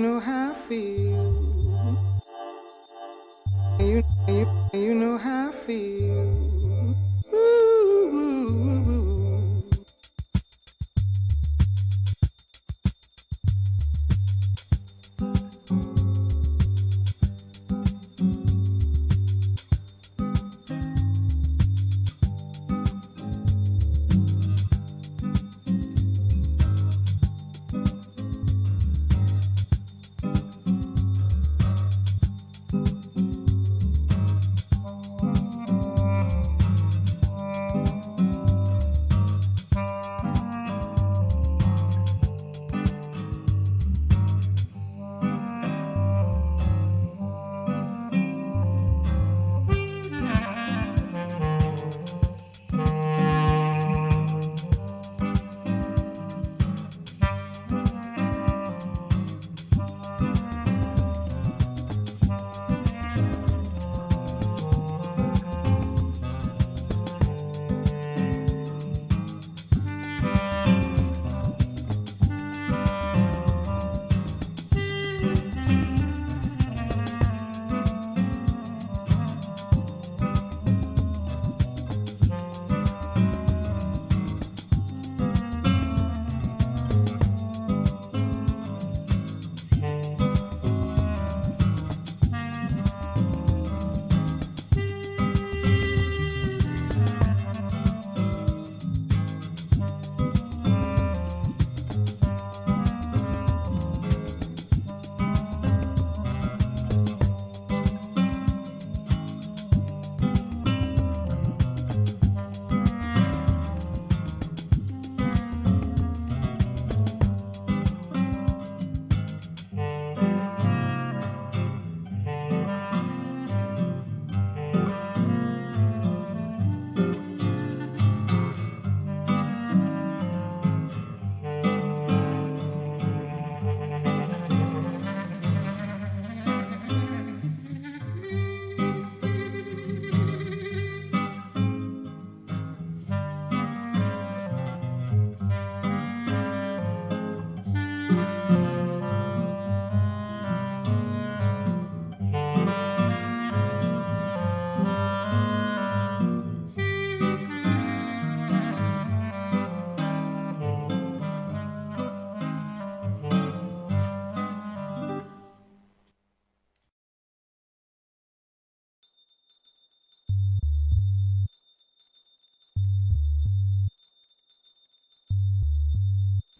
know how I feel. You know how I feel. Ooh, ooh, ooh.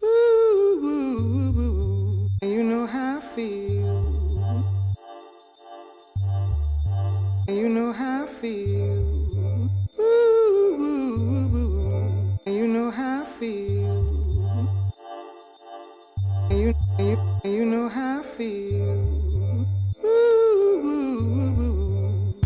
Ooh, ooh, ooh. You know how I feel. You know how I feel. Ooh, ooh, ooh. You know how I feel. You know how I feel. Ooh, ooh, ooh.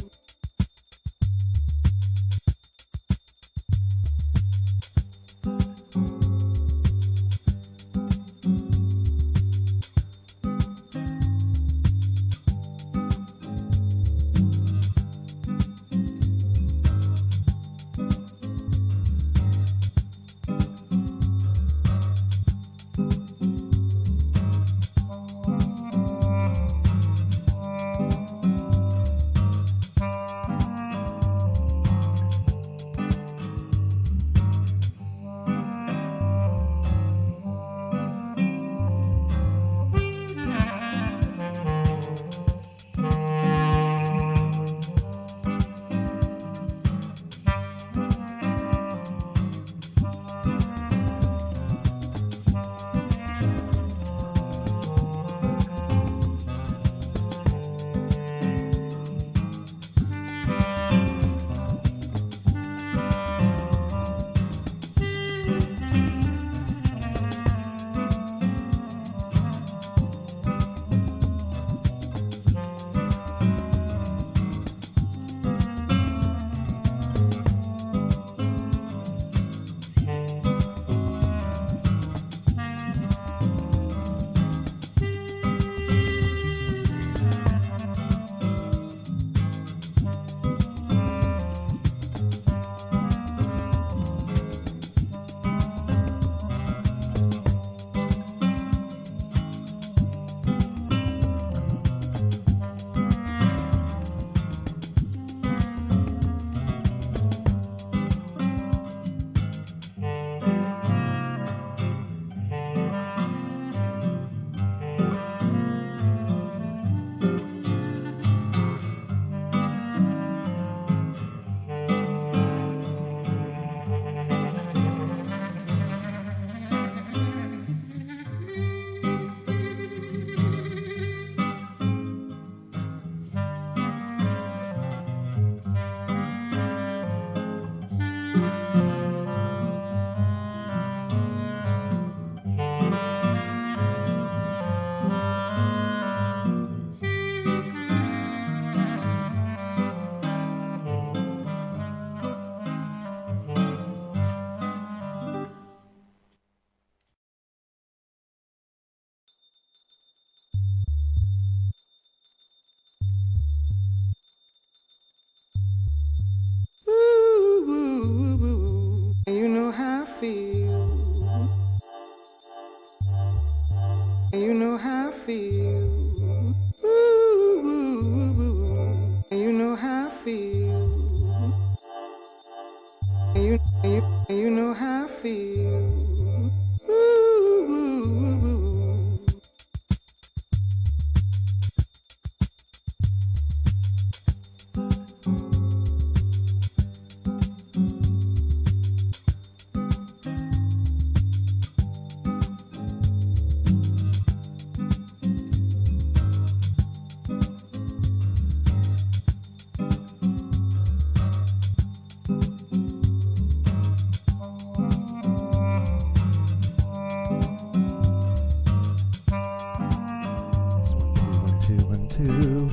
2.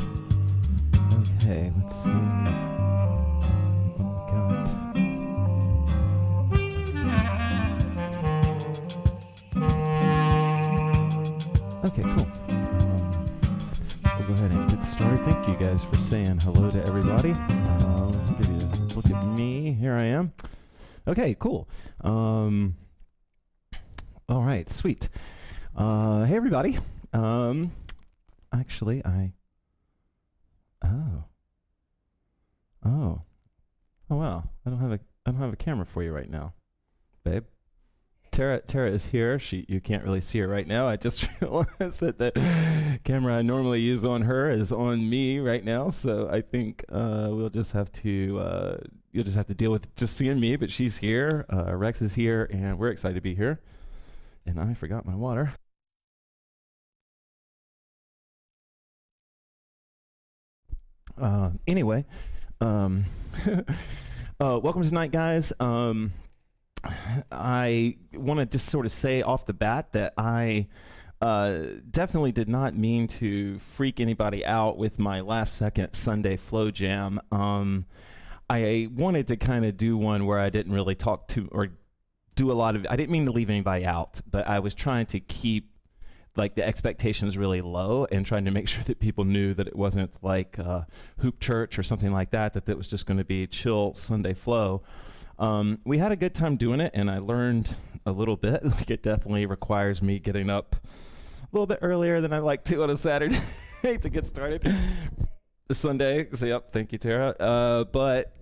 Okay, let's see what we got. Okay, cool. We'll go ahead and get started. Thank you guys for saying hello to everybody. Let's give you a look at me. Here I am. Okay, cool. All right, sweet. Hey, everybody. Actually, oh, wow. I don't have a camera for you right now, babe. Tara is here. You can't really see her right now. I just realized that the camera I normally use on her is on me right now. So I think we'll just have to you'll just have to deal with just seeing me. But she's here. Rex is here, and we're excited to be here. And I forgot my water. Anyway, welcome tonight, guys. I want to just sort of say off the bat that I definitely did not mean to freak anybody out with my last second Sunday flow jam. I wanted to kind of do one where I didn't really talk to or do a lot of, I didn't mean to leave anybody out, but I was trying to keep like the expectations really low and trying to make sure that people knew that it wasn't like Hoop Church or something like that, that it was just going to be chill Sunday flow. We had a good time doing it, and I learned a little bit. Like, it definitely requires me getting up a little bit earlier than I like to on a Saturday to get started. Sunday, so yep, thank you, Tara. But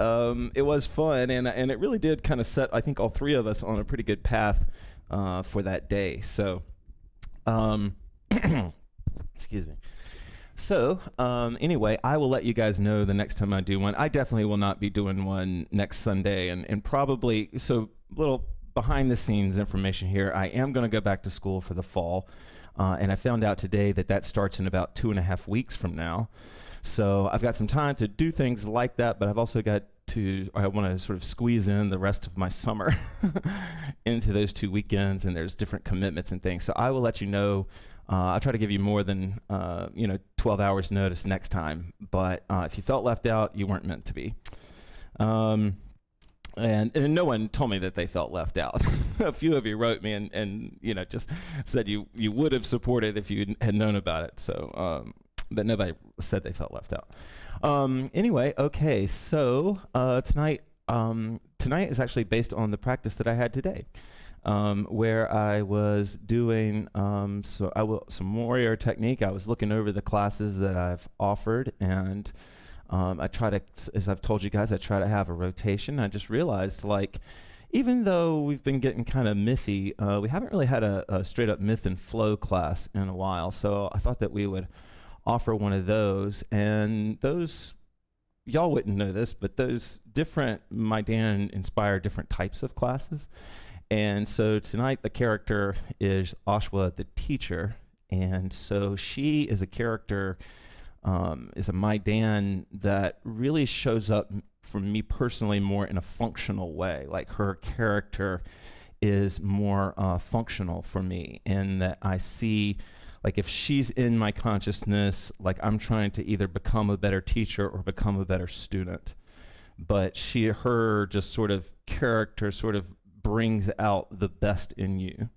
it was fun, and it really did kind of set, I think, all three of us on a pretty good path for that day. So, excuse me. So, anyway, I will let you guys know the next time I do one. I definitely will not be doing one next Sunday, and probably, so little behind the scenes information here. I am going to go back to school for the fall, and I found out today that starts in about 2.5 weeks from now. So I've got some time to do things like that, but I've also got I want to sort of squeeze in the rest of my summer into those 2 weekends, and there's different commitments and things. So I will let you know. I'll try to give you more than 12 hours notice next time. But if you felt left out, you weren't meant to be. And no one told me that they felt left out. A few of you wrote me and just said you would have supported if you had known about it. So, but nobody said they felt left out. Anyway, okay. So tonight is actually based on the practice that I had today. Where I was doing some warrior technique. I was looking over the classes that I've offered, and I try to, as I've told you guys, I try to have a rotation. I just realized, like, even though we've been getting kind of mythy, we haven't really had a straight up myth and flow class in a while. So I thought that we would offer one of those, and those, y'all wouldn't know this, but those different Maidan inspire different types of classes. And so tonight the character is Ashua, the teacher. And so she is a character, is a Maidan that really shows up for me personally more in a functional way. Like, her character is more functional for me, in that I see, like, if she's in my consciousness, like, I'm trying to either become a better teacher or become a better student. But her just sort of character sort of brings out the best in you.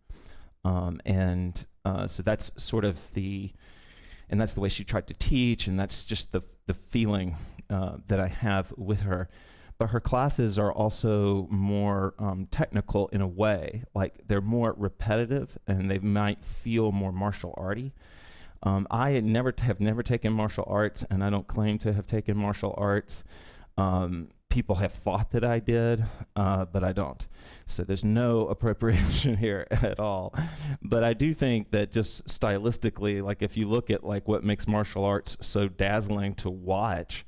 So that's sort of and that's the way she tried to teach, and that's just the feeling that I have with her. But her classes are also more technical in a way. Like, they're more repetitive, and they might feel more martial arty. I have never taken martial arts, and I don't claim to have taken martial arts. People have thought that I did, but I don't. So there's no appropriation here at all. But I do think that just stylistically, like, if you look at like what makes martial arts so dazzling to watch,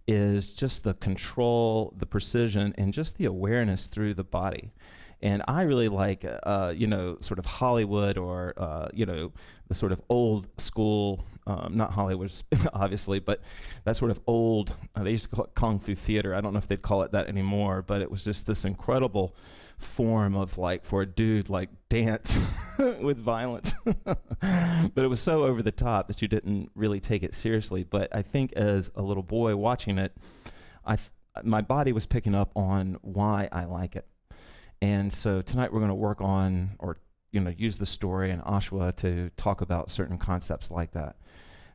is just the control, the precision, and just the awareness through the body. And I really like, sort of Hollywood, or, the sort of old school, not Hollywood, obviously, but that sort of old, they used to call it Kung Fu theater. I don't know if they'd call it that anymore, but it was just this incredible form of like for a dude like dance with violence. But it was so over the top that you didn't really take it seriously. But I think as a little boy watching it, my body was picking up on why I like it. And so tonight we're going to work on, or use the story in Ashua to talk about certain concepts like that.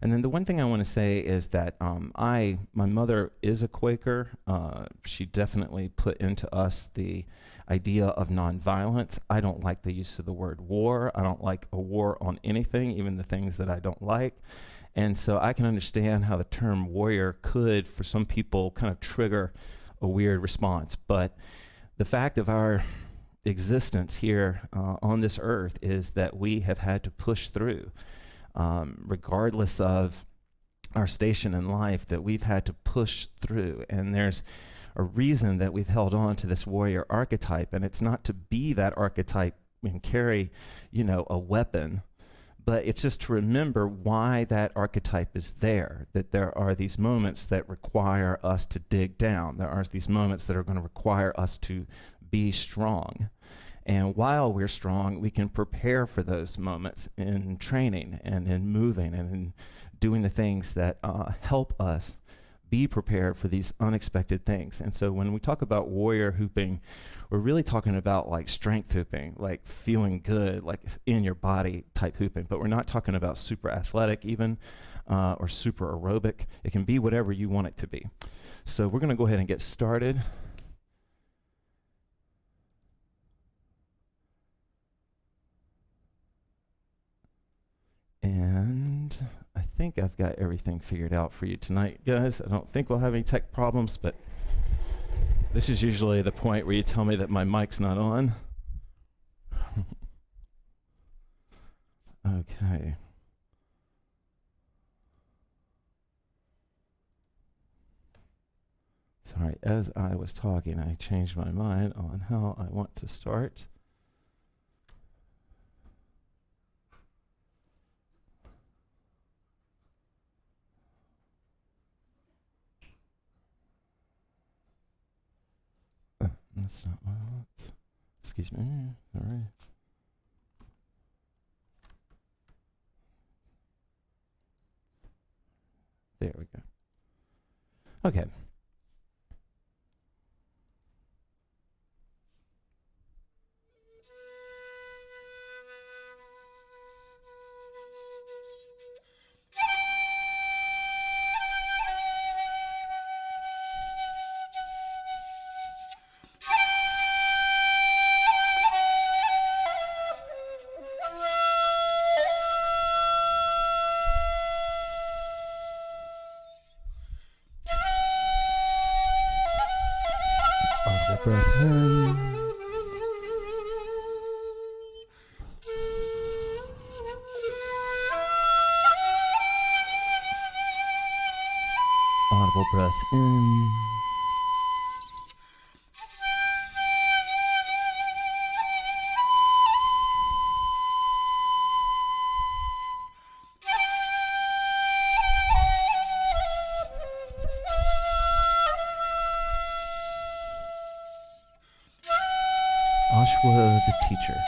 And then the one thing I want to say is that my mother is a Quaker. She definitely put into us the idea of nonviolence. I don't like the use of the word war. I don't like a war on anything, even the things that I don't like. And so I can understand how the term warrior could, for some people, kind of trigger a weird response. But the fact of our existence here on this earth is that we have had to push through. Regardless of our station in life, that we've had to push through. And there's a reason that we've held on to this warrior archetype, and it's not to be that archetype and carry, a weapon, but it's just to remember why that archetype is there, that there are these moments that require us to dig down. There are these moments that are going to require us to be strong. And while we're strong, we can prepare for those moments in training and in moving and in doing the things that help us be prepared for these unexpected things. And so when we talk about warrior hooping, we're really talking about like strength hooping, like feeling good, like in your body type hooping. But we're not talking about super athletic even, or super aerobic. It can be whatever you want it to be. So we're going to go ahead and get started. And I think I've got everything figured out for you tonight, guys. I don't think we'll have any tech problems, but this is usually the point where you tell me that my mic's not on. Okay. Sorry, as I was talking, I changed my mind on how I want to start. That's not what I want. Excuse me. All right. There we go. Okay. Breath in. Audible breath in. Ashua the teacher.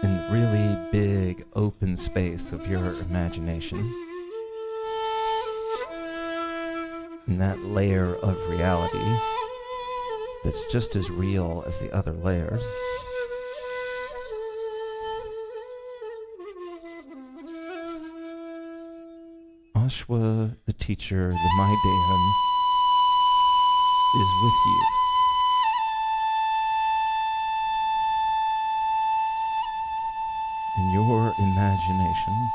In the really big open space of your imagination, in that layer of reality that's just as real as the other layers, Ashua the teacher, the Maidan, is with you. In your imagination,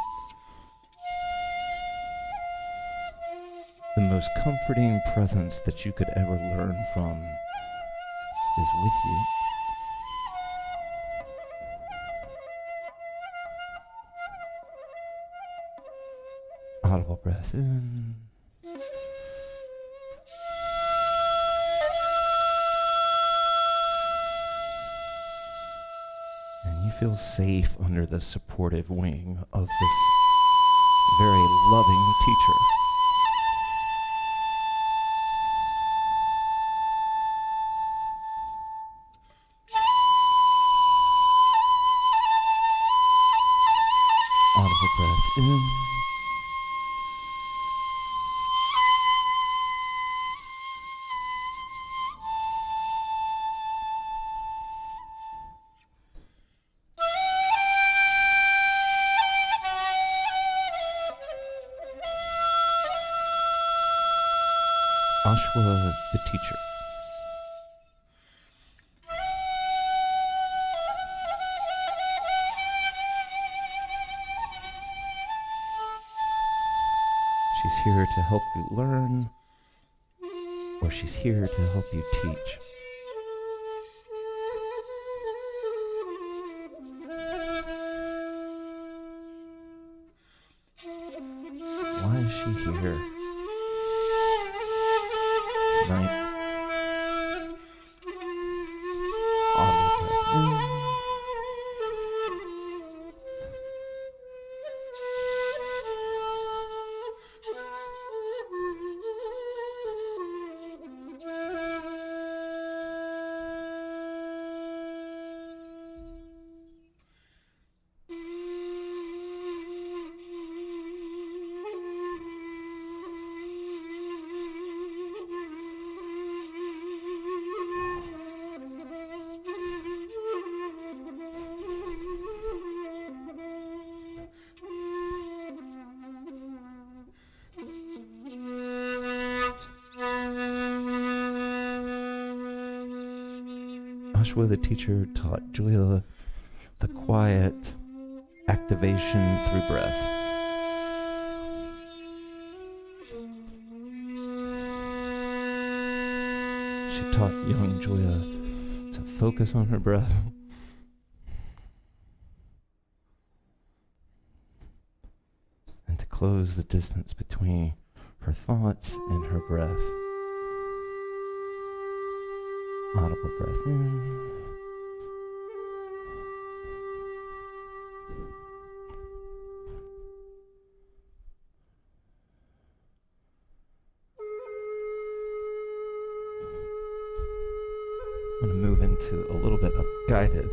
the most comforting presence that you could ever learn from is with you. Audible breath in. feel safe under the supportive wing of this very loving teacher. Audible breath in. Ashua, the teacher. She's here to help you learn, or she's here to help you teach. Why is she here tonight? Audible breath in. Ashua, the teacher, taught Julia the quiet activation through breath. She taught young Julia to focus on her breath and to close the distance between her thoughts and her breath. Audible breath in. I'm going to move into a little bit of guided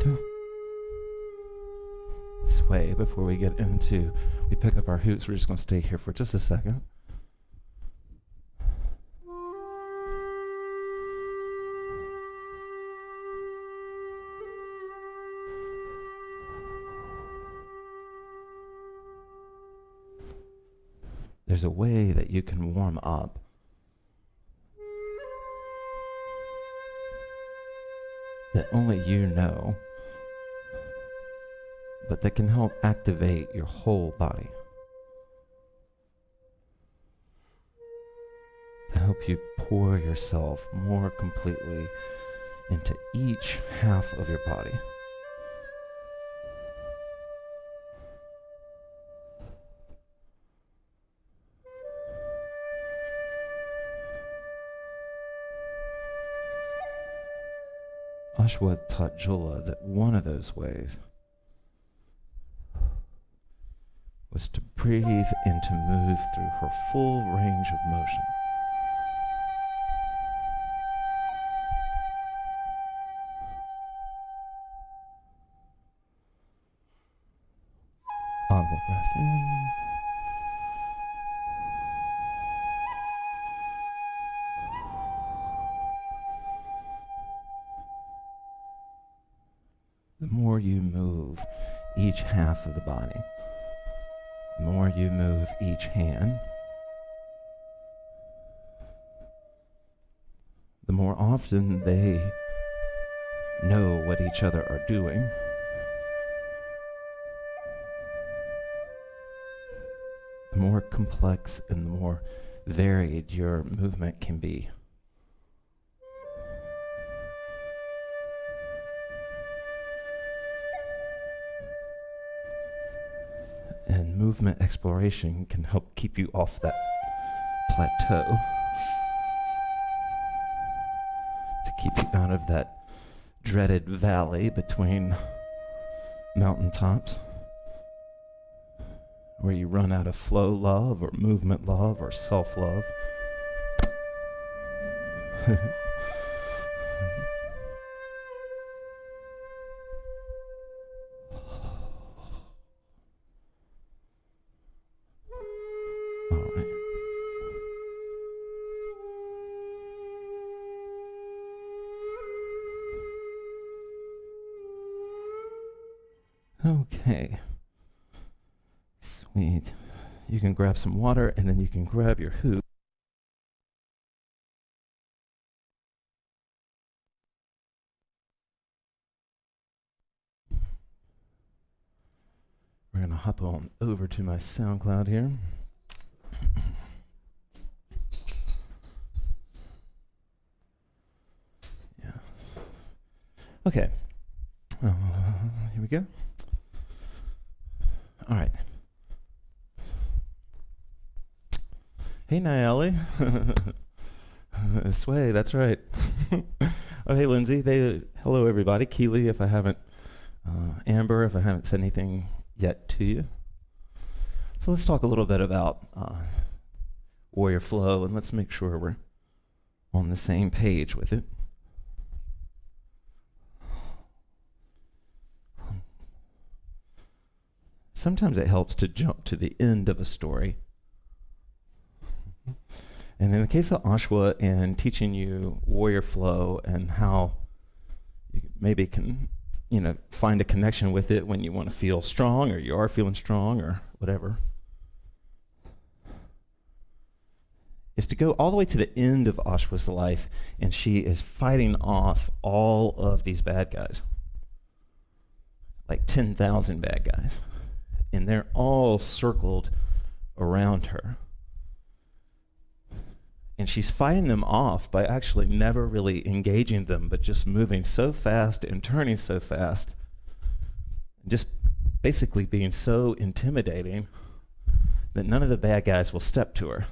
sway before we get into, we pick up our hoots. We're just going to stay here for just a second. There's a way that you can warm up that only you know, but that can help activate your whole body, to help you pour yourself more completely into each half of your body. Ashua taught Jula that one of those ways was to breathe and to move through her full range of motion. Audible breath in. The more you move each half of the body, the more you move each hand, the more often they know what each other are doing, the more complex and the more varied your movement can be. And movement exploration can help keep you off that plateau, to keep you out of that dreaded valley between mountaintops, where you run out of flow love or movement love or self-love. All right. Okay. Sweet. You can grab some water and then you can grab your hoop. We're going to hop on over to my SoundCloud here. Yeah. Okay. Here we go. All right. Hey, Nayeli. Sway, that's right. Oh, hey, Lindsay. Hello, everybody. Keely, if I haven't, Amber, if I haven't said anything yet to you. So let's talk a little bit about warrior flow, and let's make sure we're on the same page with it. Sometimes it helps to jump to the end of a story. And in the case of Ashua and teaching you warrior flow and how you maybe can, find a connection with it when you want to feel strong or you are feeling strong or whatever, is to go all the way to the end of Ashua's life, and she is fighting off all of these bad guys, like 10,000 bad guys, and they're all circled around her. And she's fighting them off by actually never really engaging them, but just moving so fast and turning so fast, and just basically being so intimidating that none of the bad guys will step to her.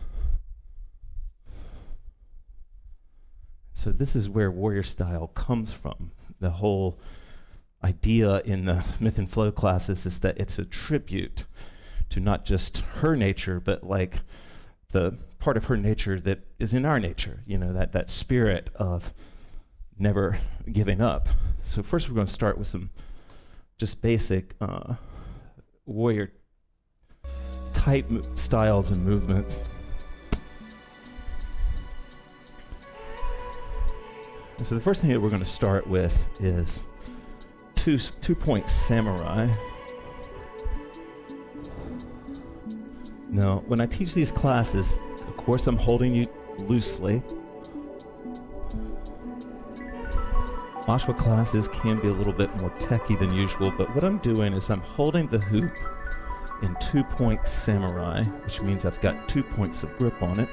So this is where warrior style comes from. The whole idea in the Myth and Flow classes is that it's a tribute to not just her nature, but like the part of her nature that is in our nature, that spirit of never giving up. So first we're going to start with some just basic warrior type styles and movements. And so the first thing that we're going to start with is two-point samurai. Now, when I teach these classes, of course I'm holding you loosely. Ashua classes can be a little bit more techy than usual, but what I'm doing is I'm holding the hoop in two-point samurai, which means I've got 2 points of grip on it.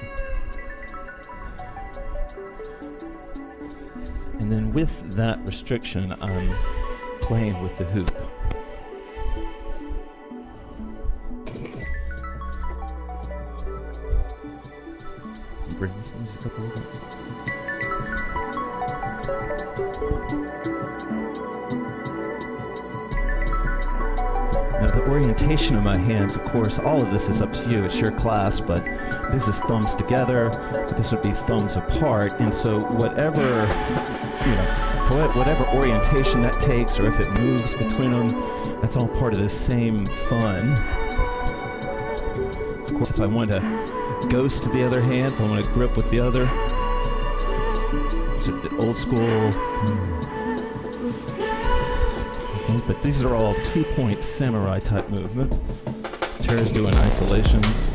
And then with that restriction, I'm playing with the hoop. Bring this music up a little bit. Now the orientation of my hands, of course, all of this is up to you. It's your class, but this is thumbs together. This would be thumbs apart. And so whatever orientation that takes, or if it moves between them, that's all part of the same fun. Of course, if I want to ghost the other hand, if I want to grip with the other, so the old school. Okay, but these are all 2-point samurai type movements. Tara's doing isolations.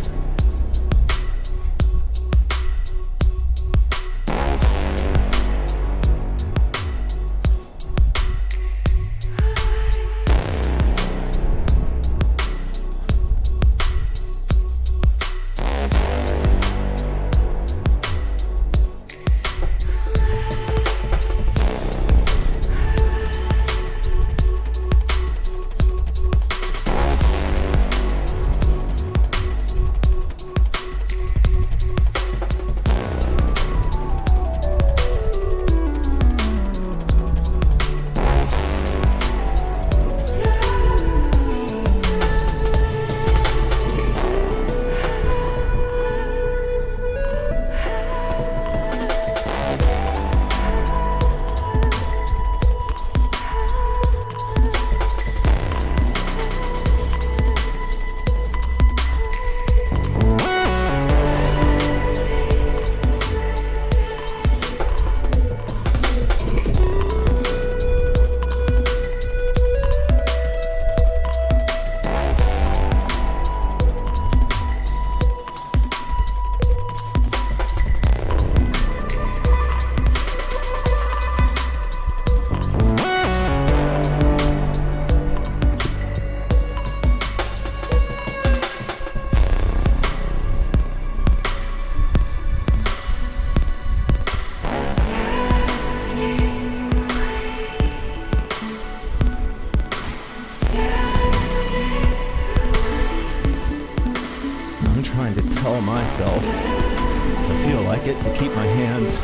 trying to tell myself, I feel like it, to keep my hands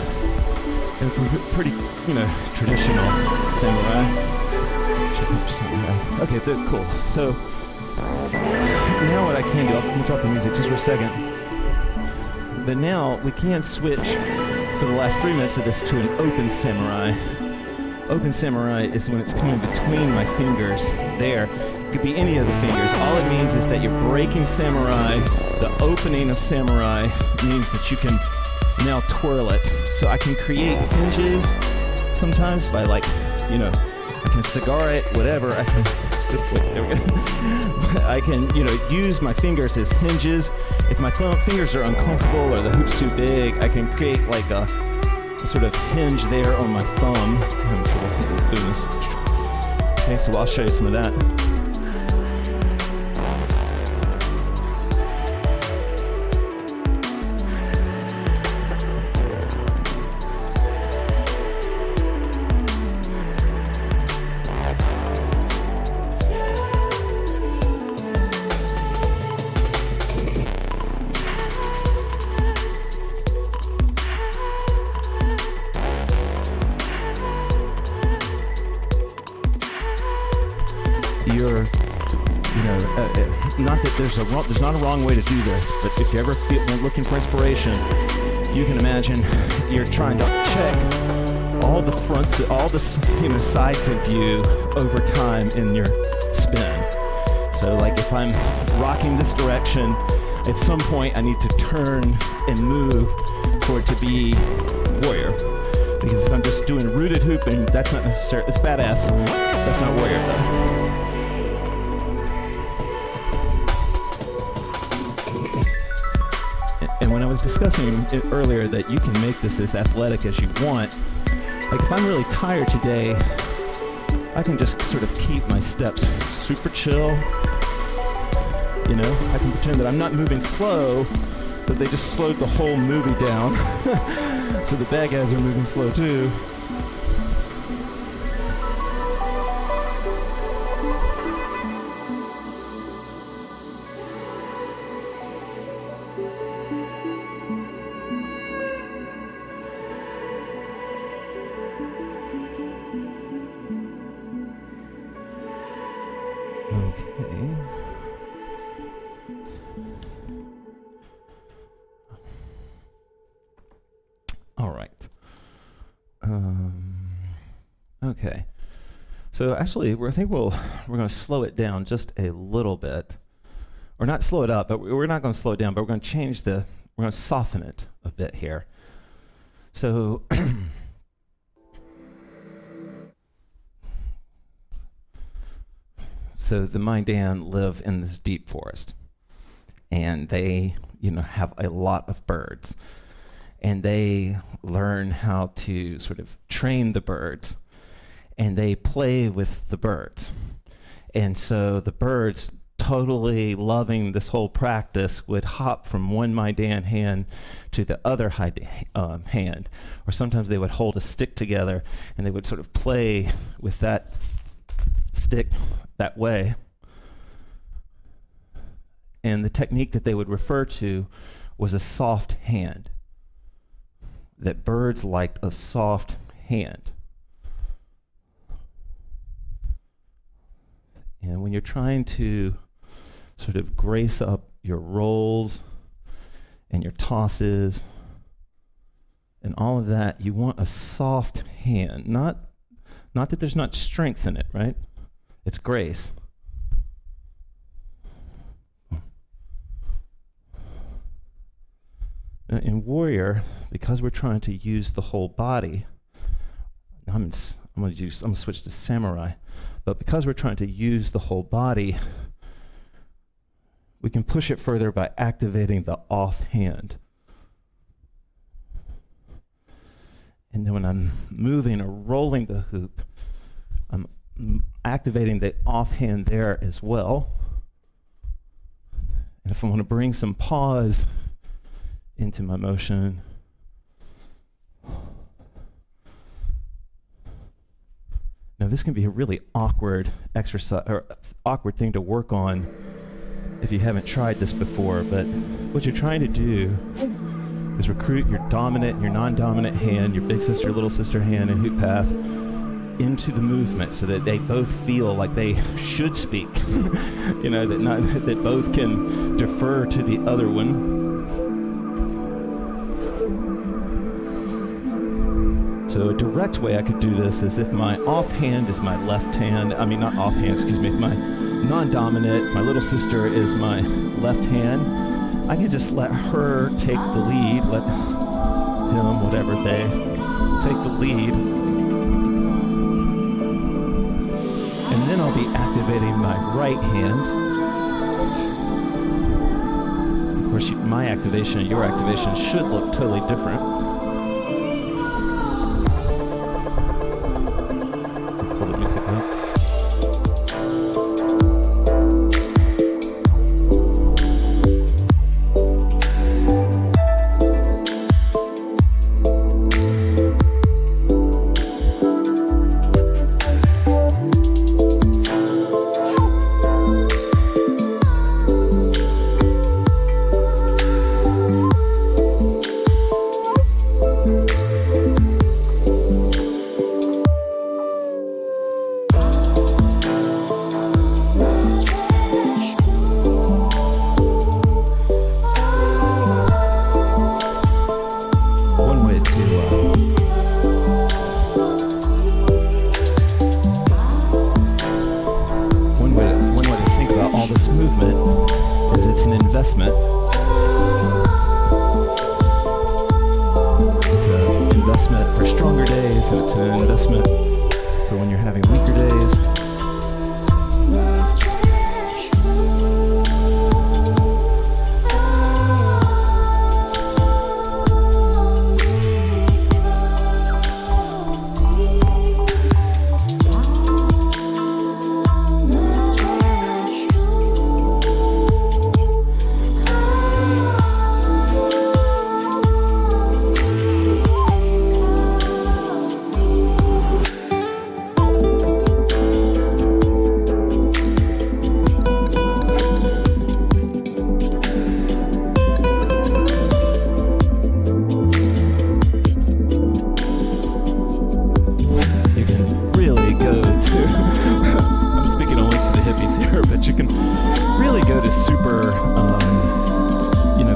in a pretty, traditional samurai. Okay, cool. So now what I can do, I'll drop the music just for a second. But now we can switch for the last 3 minutes of this to an open samurai. Open samurai is when it's coming between my fingers there. It could be any of the fingers. All it means is that you're breaking samurai. The opening of samurai means that you can now twirl it. So I can create hinges sometimes by I can cigar it, whatever. I can, there we go. I can, use my fingers as hinges. If my fingers are uncomfortable or the hoop's too big, I can create like a sort of hinge there on my thumb. I'm sort of doing this. Okay, so I'll show you some of that. Not that there's not a wrong way to do this, but if you ever feel looking for inspiration, you can imagine you're trying to check all the fronts, all the sides of you over time in your spin. So like if I'm rocking this direction, at some point I need to turn and move for it to be warrior. Because if I'm just doing rooted hooping, that's not necessarily, it's badass. That's not warrior though. And when I was discussing it earlier that you can make this as athletic as you want, like if I'm really tired today, I can just sort of keep my steps super chill. I can pretend that I'm not moving slow, but they just slowed the whole movie down. So the bad guys are moving slow too. Okay. All right. Okay. So actually, I think we're going to slow it down just a little bit, or not slow it up, but we're not going to slow it down. But we're going to we're going to soften it a bit here. So. So the Mandan live in this deep forest, and they, have a lot of birds, and they learn how to sort of train the birds, and they play with the birds. And so the birds, totally loving this whole practice, would hop from one Mandan hand to the other hand, or sometimes they would hold a stick together, and they would sort of play with that stick that way. And the technique that they would refer to was a soft hand. That birds liked a soft hand. And when you're trying to sort of grace up your rolls and your tosses and all of that, you want a soft hand. Not that there's not strength in it, right? It's grace. In warrior, because we're trying to use the whole body, I'm going to switch to samurai, but because we're trying to use the whole body, we can push it further by activating the off hand. And then when I'm moving or rolling the hoop, I'm activating the offhand there as well. And if I want to bring some pause into my motion, now this can be a really awkward exercise or awkward thing to work on if you haven't tried this before, but what you're trying to do is recruit your dominant and your non-dominant hand, your big sister, little sister hand in HoopPath into the movement so that they both feel like they should speak. that both can defer to the other one. So a direct way I could do this is if my offhand is my left hand, not offhand, excuse me, if my non-dominant, my little sister is my left hand, I can just let her take the lead, let him, whatever, they take the lead. And then I'll be activating my right hand. Of course, my activation and your activation should look totally different. Pull the music up. For stronger days, and it's an investment for when you're having weaker days. But you can really go to super,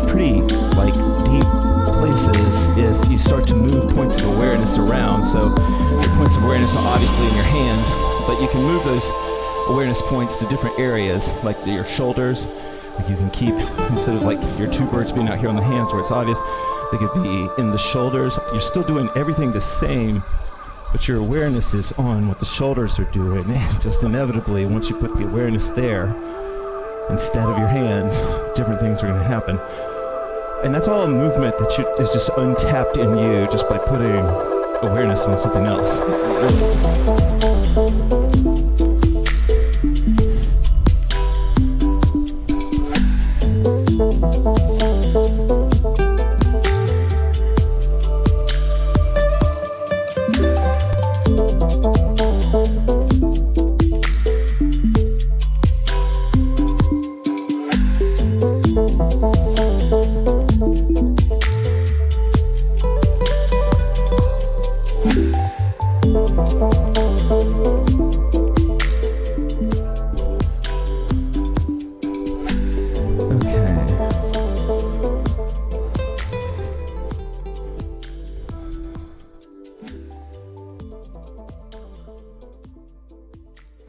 pretty deep places if you start to move points of awareness around. So your points of awareness are obviously in your hands, but you can move those awareness points to different areas, like your shoulders. Like you can keep, instead of your two birds being out here on the hands where it's obvious, they could be in the shoulders. You're still doing everything the same, but your awareness is on what the shoulders are doing. And just inevitably, once you put the awareness there, instead of your hands, different things are going to happen. And that's all a movement that is just untapped in you just by putting awareness on something else.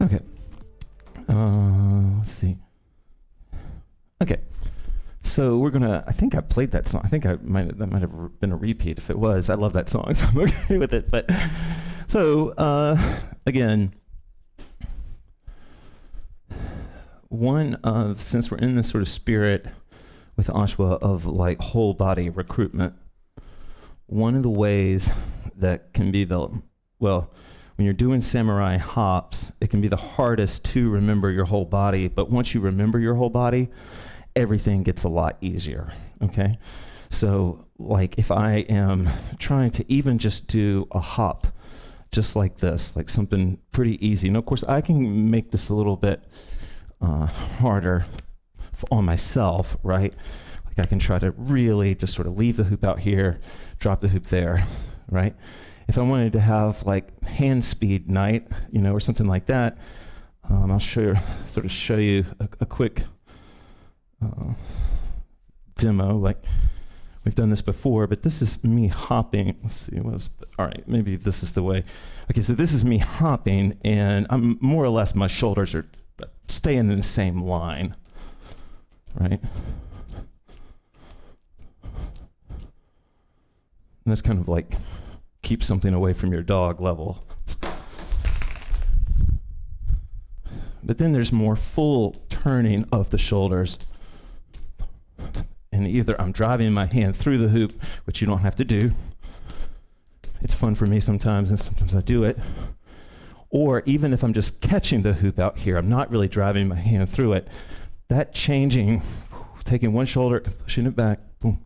Okay. Let's see. Okay. So we're gonna. I think I played that song. I think that might have been a repeat. If it was, I love that song, so I'm okay with it. But so again, since we're in this sort of spirit with Ashua of whole body recruitment, one of the ways that can be when you're doing samurai hops, it can be the hardest to remember your whole body. But once you remember your whole body, everything gets a lot easier, okay? So if I am trying to even just do a hop just like this, like something pretty easy. And of course, I can make this a little bit harder on myself, right? Like I can try to really just sort of leave the hoop out here, drop the hoop there, right? If I wanted to have like hand speed night, or something like that, I'll show you a quick demo. Like we've done this before, but this is me hopping. Let's see, all right, maybe this is the way. Okay, so this is me hopping, and I'm more or less, my shoulders are staying in the same line, right? And that's kind of like keep something away from your dog level. But then there's more full turning of the shoulders. And either I'm driving my hand through the hoop, which you don't have to do. It's fun for me sometimes, and sometimes I do it. Or even if I'm just catching the hoop out here, I'm not really driving my hand through it. That changing, taking one shoulder and pushing it back, boom.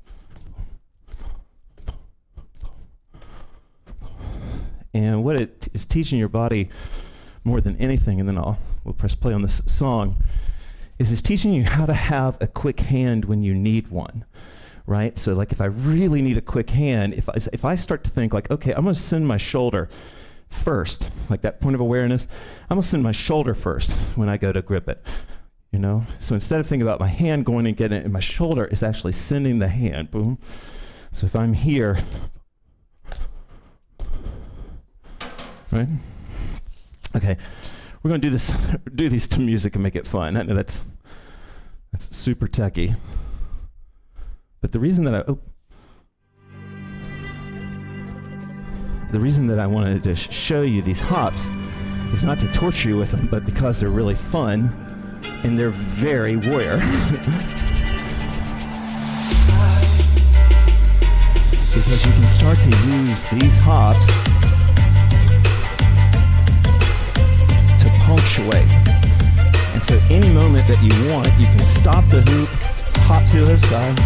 And what it is teaching your body more than anything, and then we'll press play on this song, is it's teaching you how to have a quick hand when you need one, right? So like if I really need a quick hand, if I start to think like, okay, I'm gonna send my shoulder first, like that point of awareness, I'm gonna send my shoulder first when I go to grip it, So instead of thinking about my hand going and getting it, my shoulder is actually sending the hand, boom. So if I'm here, right? Okay, we're going to do these to music and make it fun. I know that's super techy. But the reason that I wanted to show you these hops is not to torture you with them, but because they're really fun and they're very warrior. Because you can start to use these hops to punctuate. And so any moment that you want, you can stop the hoop, hop to the other side.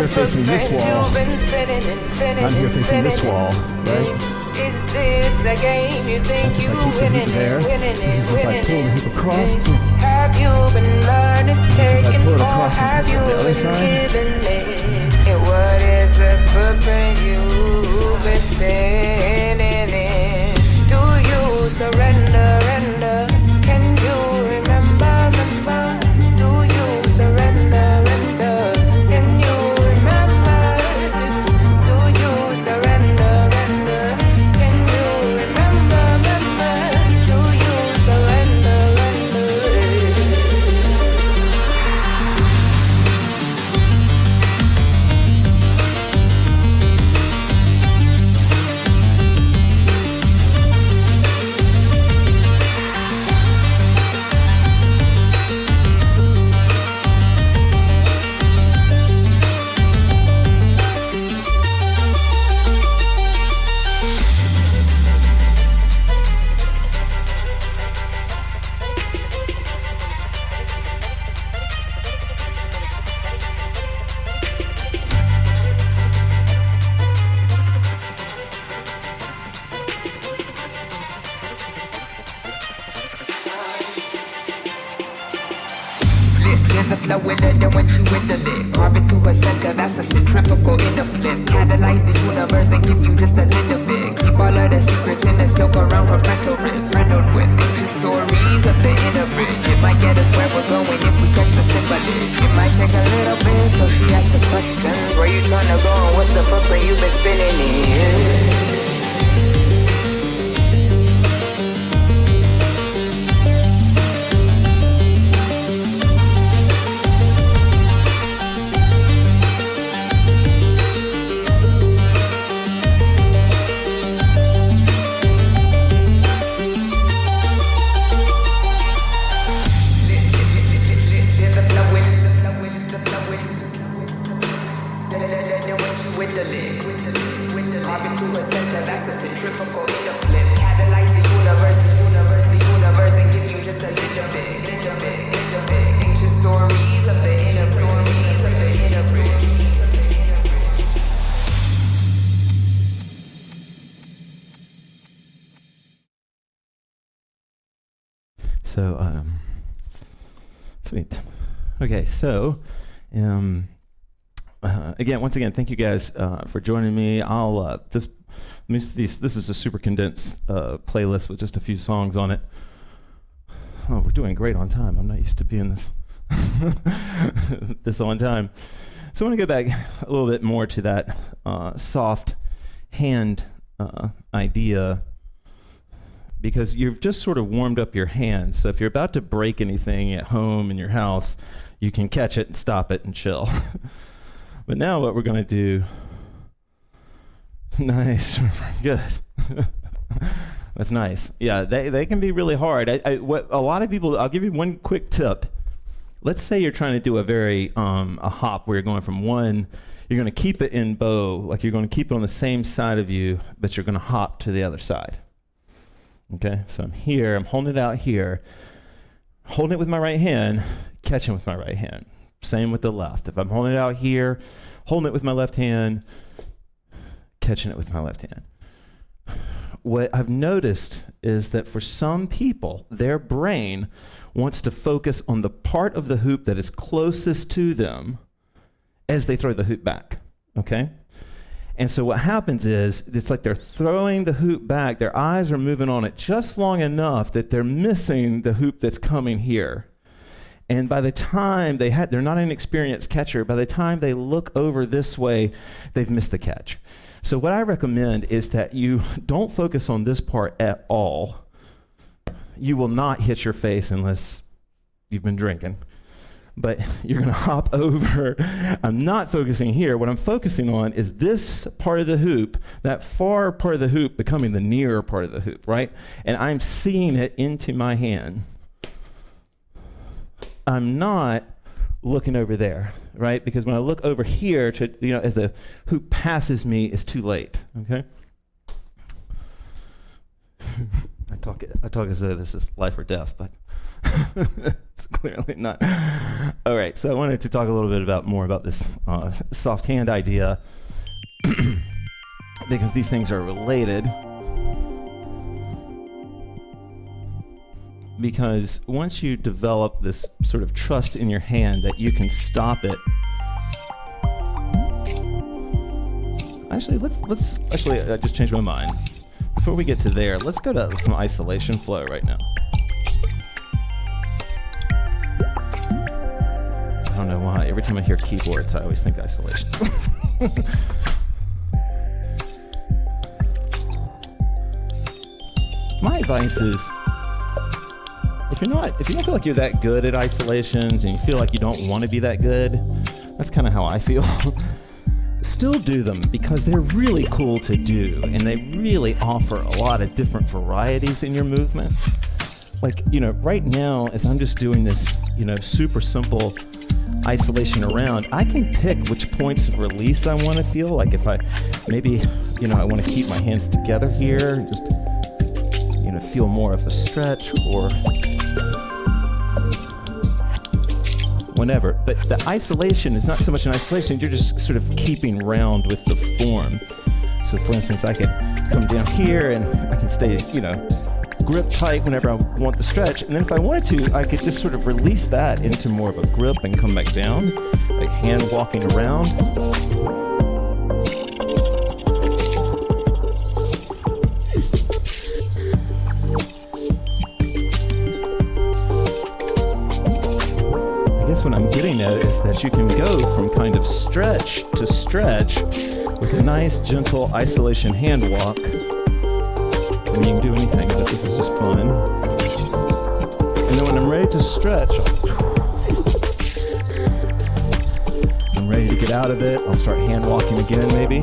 Facing this wall. I'm here facing this wall, right? Is this a game you think you winning it? This is if I pull the hoop across. Have you been learning, taking, or have you been giving it? And what is the footprint you've been spinning in? Do you surrender? Can you remember? Do you surrender? the flow with it, then when she with the lid. Carving through her center, that's a centrifugal in the flip. Catalyze the universe and give you just a little bit. Keep all of the secrets in the silk around her frontal rib. Riddled with ancient stories of the inner bridge. It might get us where we're going if we catch the symbolism. It might take a little bit, so she asked the questions. Where you trying to go and what's the footprint you've been spinning in? So, sweet. Okay, so, once again, thank you guys for joining me. This is a super condensed playlist with just a few songs on it. Oh, we're doing great on time. I'm not used to being this on time. So I want to go back a little bit more to that soft hand idea, because you've just sort of warmed up your hands. So if you're about to break anything at home in your house, you can catch it and stop it and chill. But now what we're going to do, nice, good. That's nice. Yeah, they can be really hard. What a lot of people, I'll give you one quick tip. Let's say you're trying to do a hop where you're going from one, you're going to keep it in bow, like you're going to keep it on the same side of you, but you're going to hop to the other side. Okay, so I'm here, I'm holding it out here, holding it with my right hand, catching with my right hand. Same with the left. If I'm holding it out here, holding it with my left hand, catching it with my left hand. What I've noticed is that for some people, their brain wants to focus on the part of the hoop that is closest to them as they throw the hoop back, okay? And so what happens is, it's like they're throwing the hoop back, their eyes are moving on it just long enough that they're missing the hoop that's coming here. And by the time they're not an experienced catcher, by the time they look over this way, they've missed the catch. So what I recommend is that you don't focus on this part at all. You will not hit your face unless you've been drinking. But you're going to hop over. I'm not focusing here. What I'm focusing on is this part of the hoop, that far part of the hoop becoming the nearer part of the hoop, right? And I'm seeing it into my hand. I'm not looking over there, right? Because when I look over here, as the hoop passes me, it's too late, okay? I talk as though this is life or death, but it's clearly not. All right, so I wanted to talk a little bit more about this soft hand idea, because these things are related. Because once you develop this sort of trust in your hand that you can stop it. Actually, I just changed my mind. Before we get to there, let's go to some isolation flow right now. I don't know why. Every time I hear keyboards, I always think isolation. My advice is, if you don't feel like you're that good at isolations and you feel like you don't want to be that good, that's kind of how I feel. Still do them, because they're really cool to do, and they really offer a lot of different varieties in your movement. Like, right now, as I'm just doing this, super simple isolation around, I can pick which points of release I want to feel. Like if I want to keep my hands together here, and just, feel more of a stretch or whenever. But the isolation is not so much an isolation, you're just sort of keeping round with the form. So for instance, I could come down here and I can stay, grip tight whenever I want the stretch. And then if I wanted to, I could just sort of release that into more of a grip and come back down, like hand walking around. What I'm getting at is that you can go from kind of stretch to stretch with a nice, gentle isolation hand walk. And you can do anything, but this is just fun. And then when I'm ready to stretch, I'm ready to get out of it. I'll start hand walking again, maybe.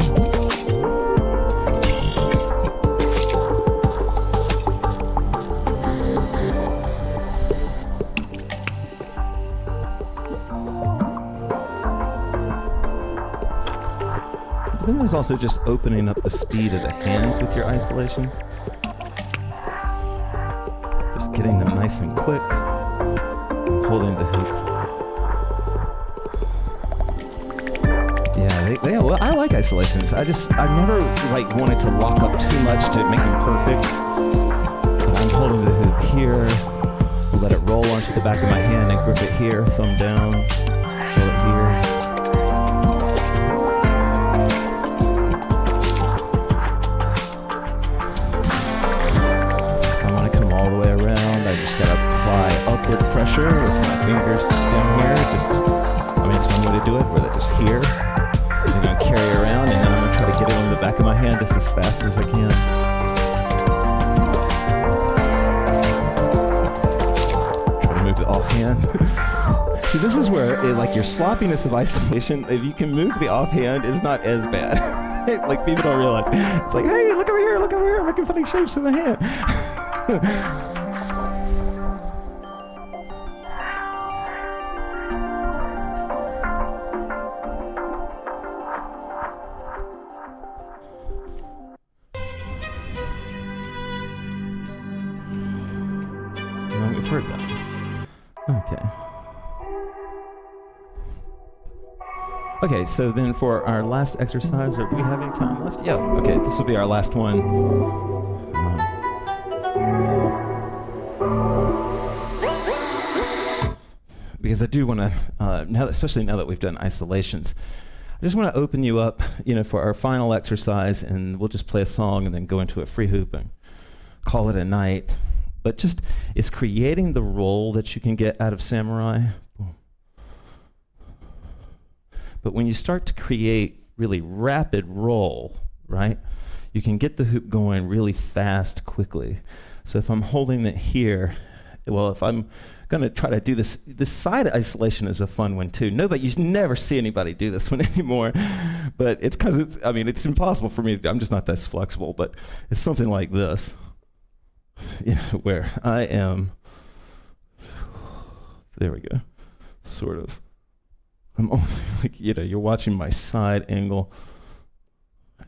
Then there's also just opening up the speed of the hands with your isolation. Just getting them nice and quick. And holding the hoop. Yeah, I like isolations. I've never wanted to lock up too much to make them perfect. But I'm holding the hoop here, to the back of my hand and grip it here, thumb down, pull it here. If I want to come all the way around, I just gotta apply upward pressure with my fingers down here. It's one way to do it, where they're just here. I'm gonna carry it around, and then I'm gonna try to get it on the back of my hand just as fast as I can. Move the offhand. See, this is where like your sloppiness of isolation, if you can move the offhand, is not as bad. Like people don't realize. It's like, hey, look over here, I'm making funny shapes with my hand. We've heard that. Okay, so then for our last exercise, do we have any time left? Yeah, okay, this will be our last one. Because I do want to, especially now that we've done isolations, I just want to open you up, for our final exercise, and we'll just play a song and then go into a free hoop and call it a night. But just, it's creating the roll that you can get out of Samurai. But when you start to create really rapid roll, right, you can get the hoop going really fast, quickly. So if I'm holding it here, well, if I'm going to try to do this side isolation is a fun one too. You never see anybody do this one anymore. But it's because it's impossible for me. I'm just not that flexible. But it's something like this. Where I am, there we go, sort of. I'm only you're watching my side angle.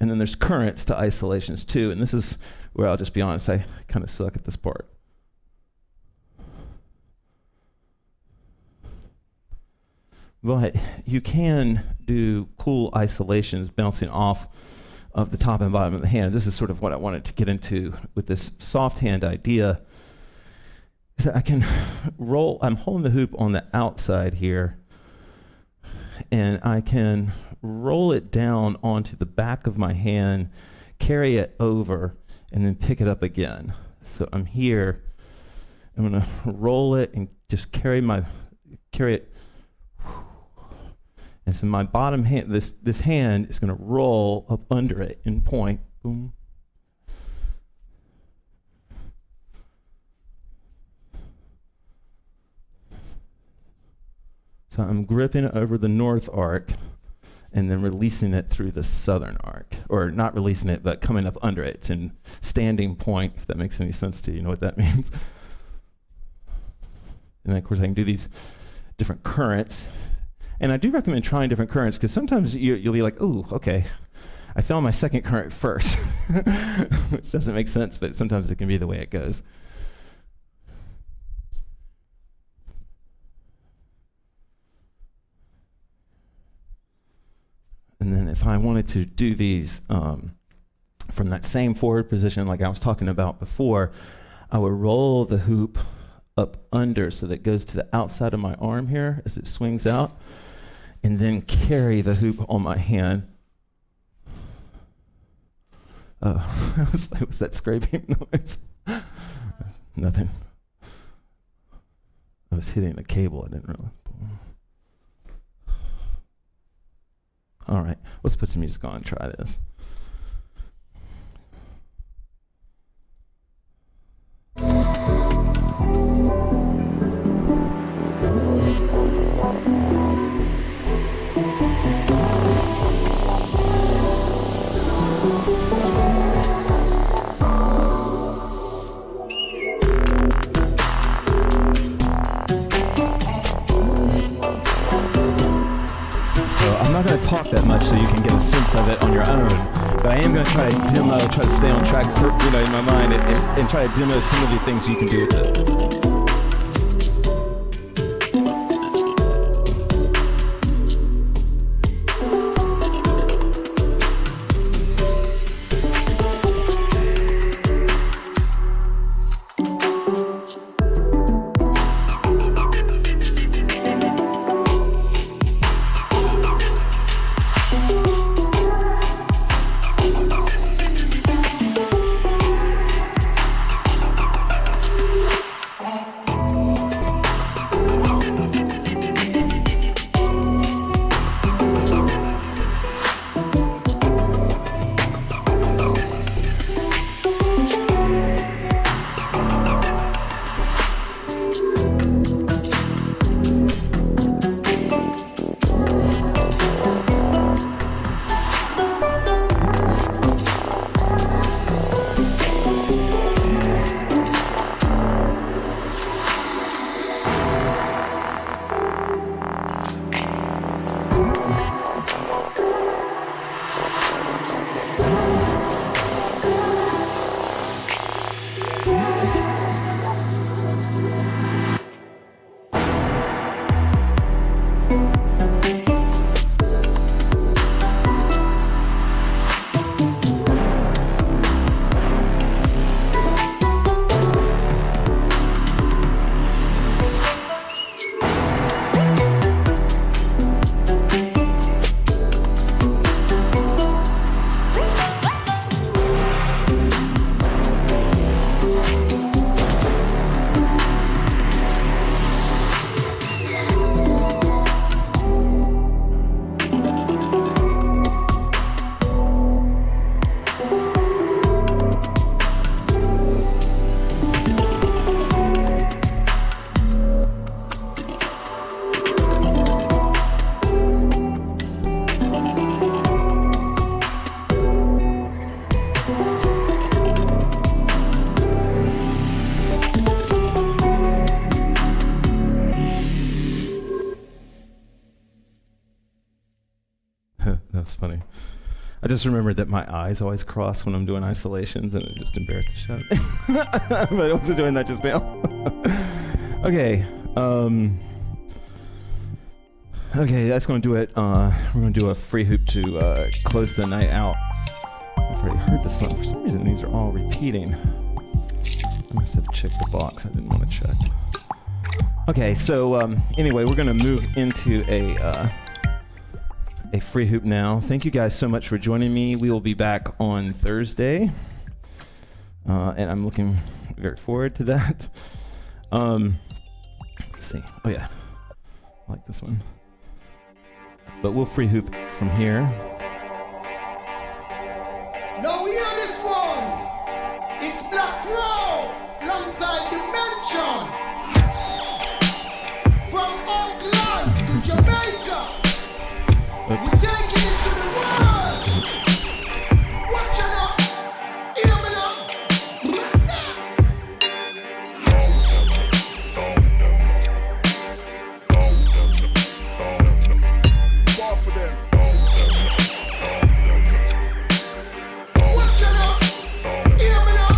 And then there's currents to isolations too. And this is where I'll just be honest, I kind of suck at this part. But you can do cool isolations bouncing off of the top and bottom of the hand. This is sort of what I wanted to get into with this soft hand idea, is that I can roll, I'm holding the hoop on the outside here, and I can roll it down onto the back of my hand, carry it over, and then pick it up again. So I'm here, I'm gonna roll it and just carry it. And so my bottom hand, this hand is going to roll up under it and point, boom. So I'm gripping it over the north arc and then releasing it through the southern arc. Or not releasing it, but coming up under it. It's in standing point, if that makes any sense to you. You know what that means? And then, of course, I can do these different currents. And I do recommend trying different currents, because sometimes you'll be like, oh, okay, I found my second current first, which doesn't make sense, but sometimes it can be the way it goes. And then if I wanted to do these from that same forward position like I was talking about before, I would roll the hoop up under so that it goes to the outside of my arm here as it swings out, and then carry the hoop on my hand. Oh, was that scraping noise? Nothing. I was hitting a cable, I didn't really. All right, let's put some music on and try this. I'm not going to talk that much so you can get a sense of it on your own, but I am going to try to demo, try to stay on track for, in my mind and try to demo some of the things you can do with it. That's funny. I just remembered that my eyes always cross when I'm doing isolations, and it just embarrassed the shit out of me. But I wasn't doing that just now. Okay. Okay, that's going to do it. We're going to do a free hoop to close the night out. I've already heard this song. For some reason, these are all repeating. I must have checked the box. I didn't want to check. Okay, so anyway, we're going to move into a free hoop now. Thank you guys so much for joining me. We will be back on Thursday, and I'm looking very forward to that. Let's see. Oh yeah, I like this one. But we'll free hoop from here. Now we hear this one. It's Black Row alongside Dimension. From Oakland to Jamaica. Oops. We're taking it to the world. Watch it up. Hear me now. War for them. Watch it up. Hear me now.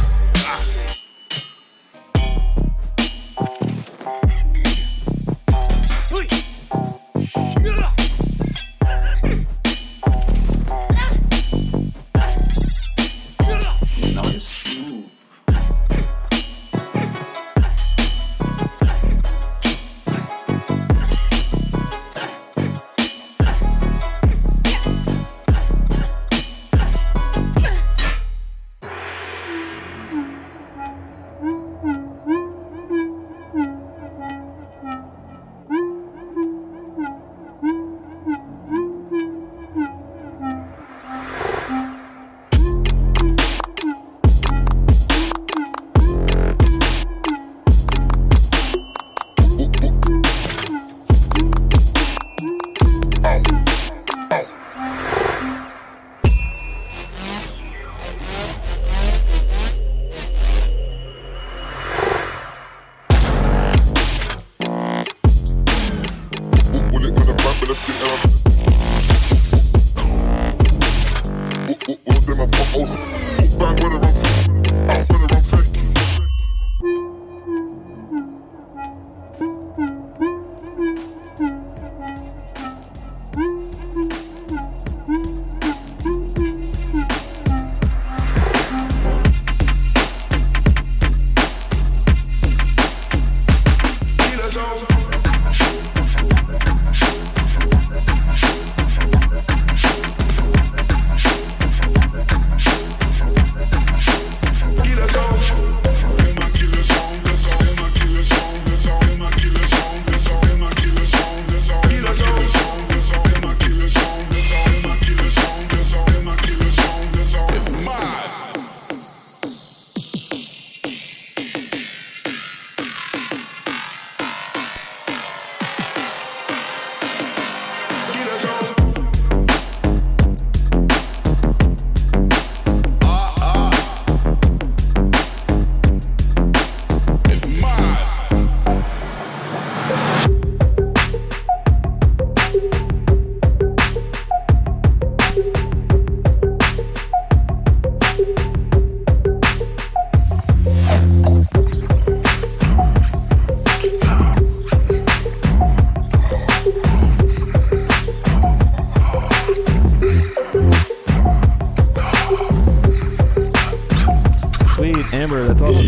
Amber, that's awesome.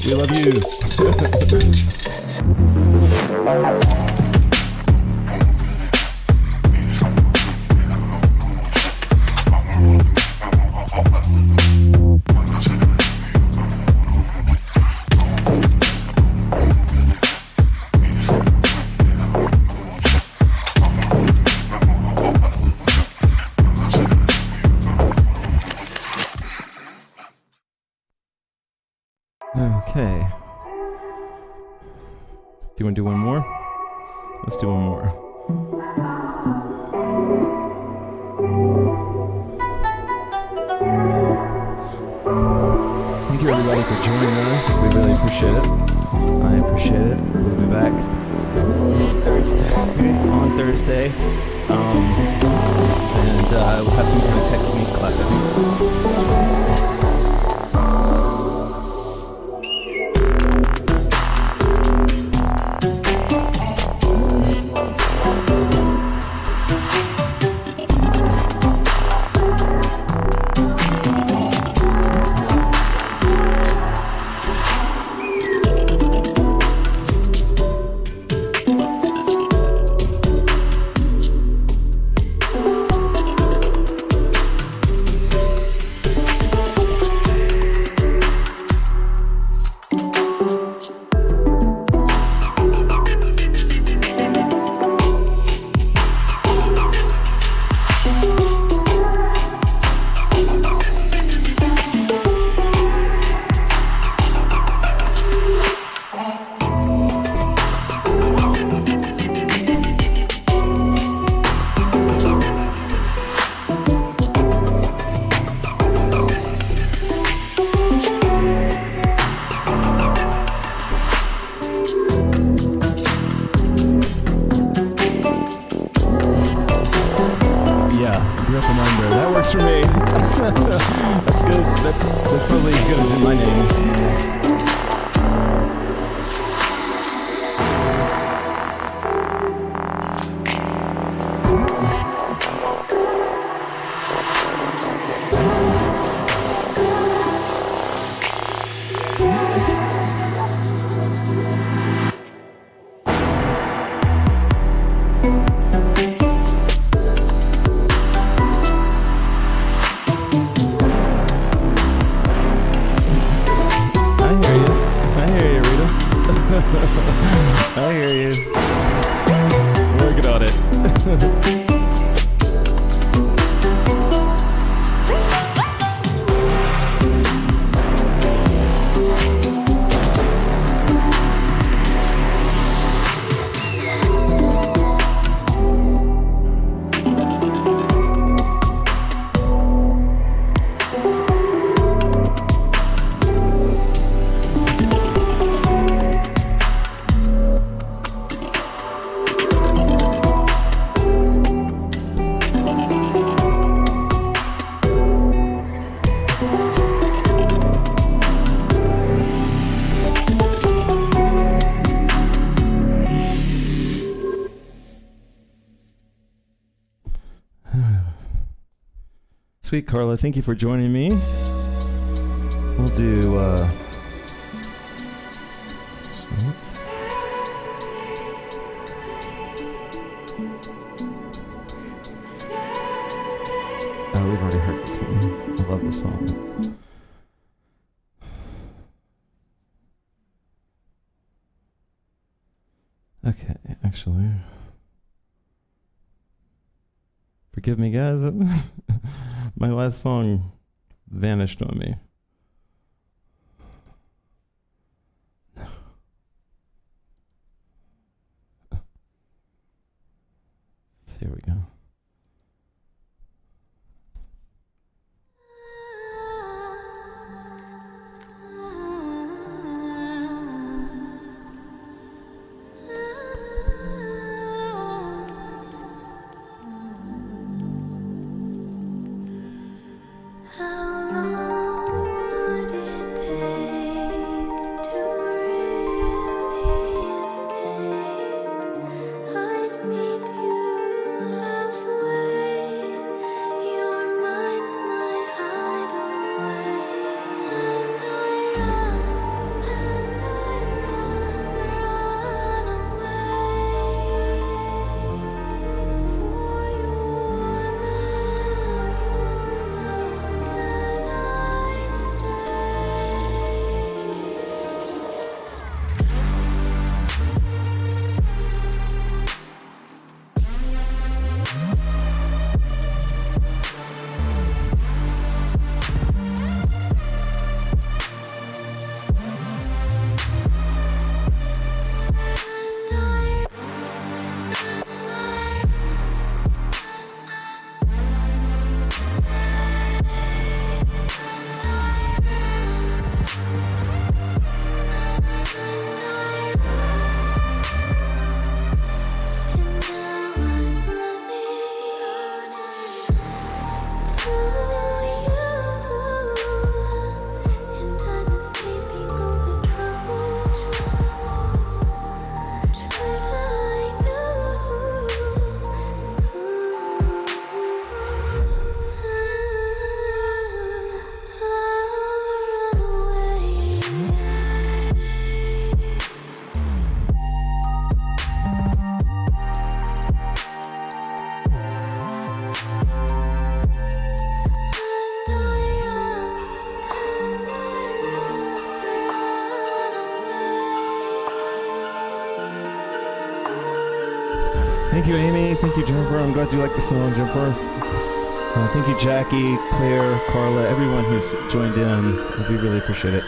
We love you. Okay. Do you want to do one more? Let's do one more. Thank you everybody for joining us. We really appreciate it. I appreciate it. We'll be back On Thursday. And we'll have some kind of technique class, I think. That works for me. That's good. That's probably as good as in my name. I hear you. Working on it. Sweet Carla, thank you for joining me. We'll do we've already heard this song. I love this song. Okay, actually, forgive me, guys. My last song vanished on me. Here we go. I'd meet you Thank you, Amy. Thank you, Jennifer. I'm glad you like the song, Jennifer. Thank you, Jackie, Claire, Carla, everyone who's joined in. We really appreciate it.